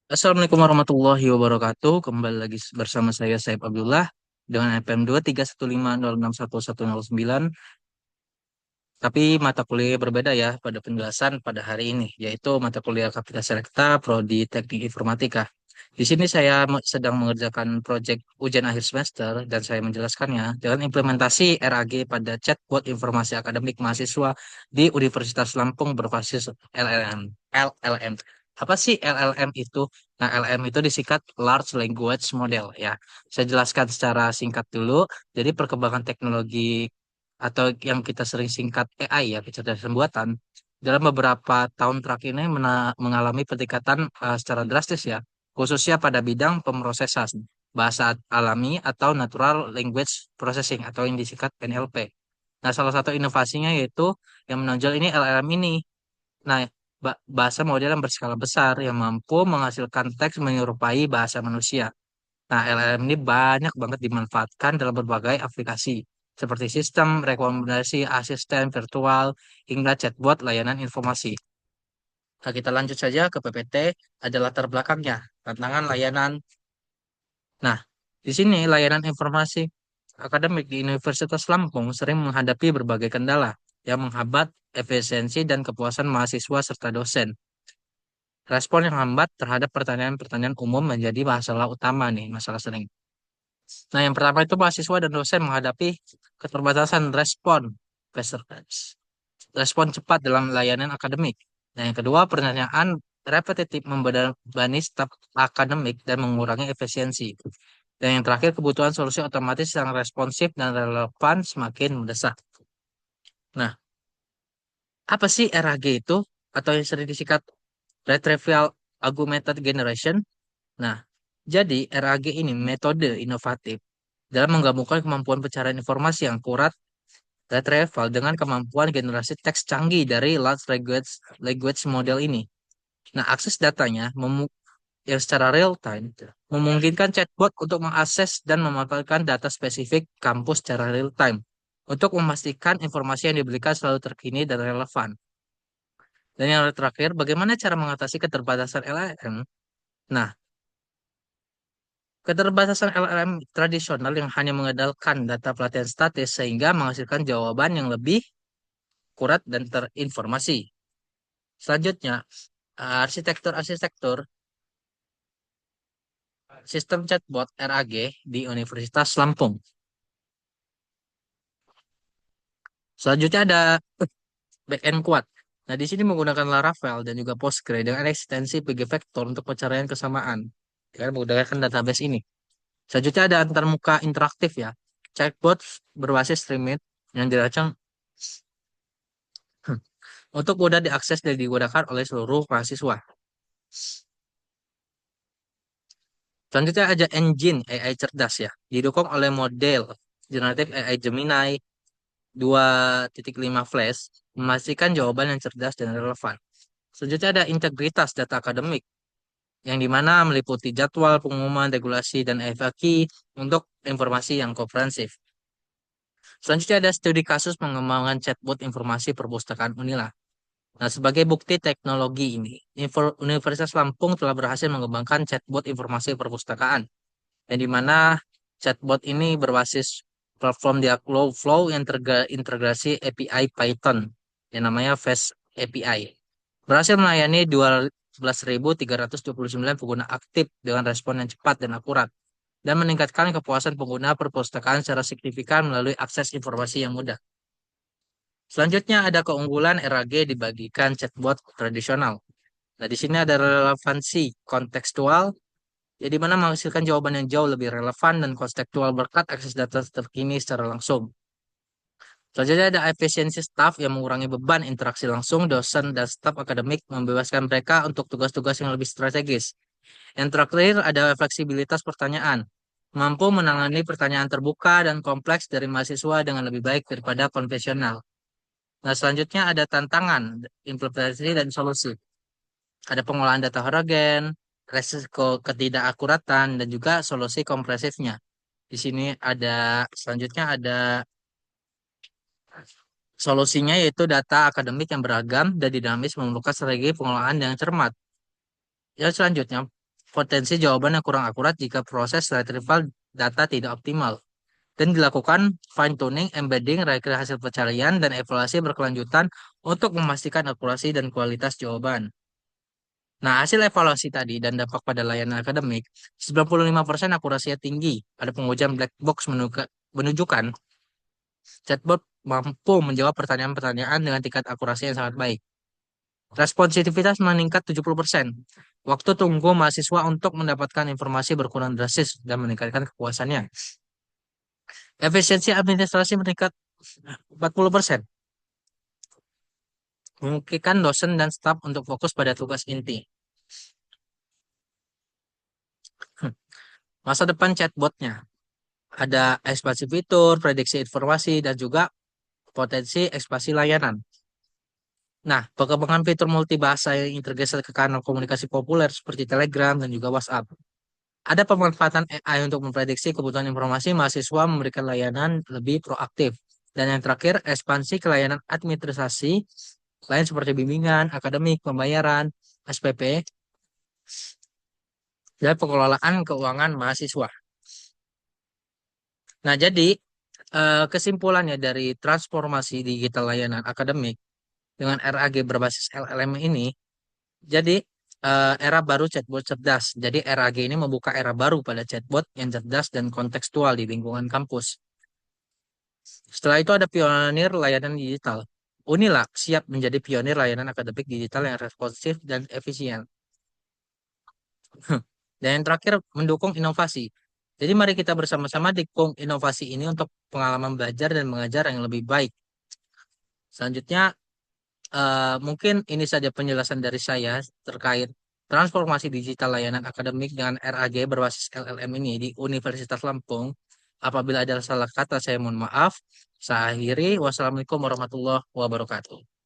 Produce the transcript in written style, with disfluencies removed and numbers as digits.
Assalamualaikum warahmatullahi wabarakatuh. Kembali lagi bersama saya Saib Abdullah dengan NPM 231506109. Tapi mata kuliah berbeda ya pada penjelasan pada hari ini, yaitu mata kuliah Kapita Selekta Prodi Teknik Informatika. Di sini saya sedang mengerjakan proyek ujian akhir semester dan saya menjelaskannya dengan implementasi RAG pada chatbot informasi akademik mahasiswa di Universitas Lampung berbasis LLM. LLM. Apa sih LLM itu? Nah, LLM itu disingkat Large Language Model ya. Saya jelaskan secara singkat dulu. Jadi perkembangan teknologi atau yang kita sering singkat AI ya, kecerdasan buatan, dalam beberapa tahun terakhir ini mengalami peningkatan secara drastis ya, khususnya pada bidang pemrosesan bahasa alami atau Natural Language Processing atau yang disingkat NLP. Nah, salah satu inovasinya yaitu yang menonjol ini LLM ini. Nah, bahasa model yang berskala besar yang mampu menghasilkan teks menyerupai bahasa manusia. Nah, LLM ini banyak banget dimanfaatkan dalam berbagai aplikasi, seperti sistem rekomendasi asisten virtual hingga chatbot layanan informasi. Nah, kita lanjut saja ke PPT, ada latar belakangnya, tantangan layanan. Nah, di sini layanan informasi akademik di Universitas Lampung sering menghadapi berbagai kendala yang menghambat efisiensi dan kepuasan mahasiswa serta dosen. Respon yang lambat terhadap pertanyaan-pertanyaan umum menjadi masalah utama nih, masalah sering. Nah, yang pertama itu mahasiswa dan dosen menghadapi keterbatasan respon cepat dalam layanan akademik. Nah, yang kedua, pertanyaan repetitif membebani staf akademik dan mengurangi efisiensi. Dan yang terakhir, kebutuhan solusi otomatis yang responsif dan relevan semakin mendesak. Nah, apa sih RAG itu? Atau yang sering disingkat Retrieval Augmented Generation? Nah, jadi RAG ini metode inovatif dalam menggabungkan kemampuan pencarian informasi yang akurat retrieval dengan kemampuan generasi teks canggih dari large language model ini. Nah, akses datanya yang secara real time memungkinkan chatbot untuk mengakses dan memanfaatkan data spesifik kampus secara real time untuk memastikan informasi yang diberikan selalu terkini dan relevan. Dan yang terakhir, bagaimana cara mengatasi keterbatasan LLM? Nah, keterbatasan LLM tradisional yang hanya mengandalkan data pelatihan statis sehingga menghasilkan jawaban yang lebih akurat dan terinformasi. Selanjutnya, arsitektur sistem chatbot RAG di Universitas Lampung. Selanjutnya ada backend kuat. Nah, di sini menggunakan Laravel dan juga Postgre dengan ekstensi PG Vector untuk pencarian kesamaan. Dengan menggunakan database ini. Selanjutnya ada antarmuka interaktif ya. Chatbot berbasis Streamlit yang dirancang untuk mudah diakses dan digunakan oleh seluruh mahasiswa. Selanjutnya ada engine AI cerdas ya, didukung oleh model generatif AI Gemini 2.5 Flash, memastikan jawaban yang cerdas dan relevan. Selanjutnya ada integritas data akademik, yang dimana meliputi jadwal, pengumuman, regulasi, dan FAQ untuk informasi yang komprehensif. Selanjutnya ada studi kasus pengembangan chatbot informasi perpustakaan Unila. Nah, sebagai bukti teknologi ini, Universitas Lampung telah berhasil mengembangkan chatbot informasi perpustakaan, yang dimana chatbot ini berbasis platform Dialogflow yang terintegrasi API Python yang namanya Fast API. Berhasil melayani 12.329 pengguna aktif dengan respon yang cepat dan akurat dan meningkatkan kepuasan pengguna perpustakaan secara signifikan melalui akses informasi yang mudah. Selanjutnya ada keunggulan RAG dibagikan chatbot tradisional. Nah, di sini ada relevansi kontekstual, ya di mana menghasilkan jawaban yang jauh lebih relevan dan kontekstual berkat akses data terkini secara langsung. Selanjutnya ada efisiensi staf yang mengurangi beban interaksi langsung dosen dan staf akademik, membebaskan mereka untuk tugas-tugas yang lebih strategis. Yang terakhir ada fleksibilitas pertanyaan, mampu menangani pertanyaan terbuka dan kompleks dari mahasiswa dengan lebih baik daripada konvensional. Nah, selanjutnya ada tantangan, implementasi dan solusi. Ada pengolahan data heterogen, resiko ketidakakuratan, dan juga solusi kompresifnya. Di sini selanjutnya ada solusinya yaitu data akademik yang beragam dan dinamis memerlukan strategi pengolahan yang cermat. Yang selanjutnya, potensi jawaban yang kurang akurat jika proses retrieval data tidak optimal. Dan dilakukan fine tuning, embedding, rekayasa hasil pencarian, dan evaluasi berkelanjutan untuk memastikan akurasi dan kualitas jawaban. Nah, hasil evaluasi tadi dan dampak pada layanan akademik, 95% akurasinya tinggi. Ada pengujian black box menunjukkan chatbot mampu menjawab pertanyaan-pertanyaan dengan tingkat akurasi yang sangat baik. Responsivitas meningkat 70%. Waktu tunggu mahasiswa untuk mendapatkan informasi berkurang drastis dan meningkatkan kepuasannya. Efisiensi administrasi meningkat 40%. Memungkinkan dosen dan staf untuk fokus pada tugas inti. Masa depan chatbotnya. Ada ekspansi fitur, prediksi informasi, dan juga potensi ekspansi layanan. Nah, perkembangan fitur multibahasa yang tergeser ke kanal komunikasi populer seperti Telegram dan juga WhatsApp. Ada pemanfaatan AI untuk memprediksi kebutuhan informasi mahasiswa memberikan layanan lebih proaktif. Dan yang terakhir, ekspansi ke layanan administrasi lain seperti bimbingan, akademik, pembayaran, SPP, dan pengelolaan keuangan mahasiswa. Nah, jadi kesimpulannya dari transformasi digital layanan akademik dengan RAG berbasis LLM ini, jadi era baru chatbot cerdas. Jadi RAG ini membuka era baru pada chatbot yang cerdas dan kontekstual di lingkungan kampus. Setelah itu ada pionir layanan digital. Unilab siap menjadi pionir layanan akademik digital yang responsif dan efisien. Dan yang terakhir, mendukung inovasi. Jadi mari kita bersama-sama dukung inovasi ini untuk pengalaman belajar dan mengajar yang lebih baik. Selanjutnya, mungkin ini saja penjelasan dari saya terkait transformasi digital layanan akademik dengan RAG berbasis LLM ini di Universitas Lampung. Apabila ada salah kata, saya mohon maaf. Saya akhiri. Wassalamualaikum warahmatullahi wabarakatuh.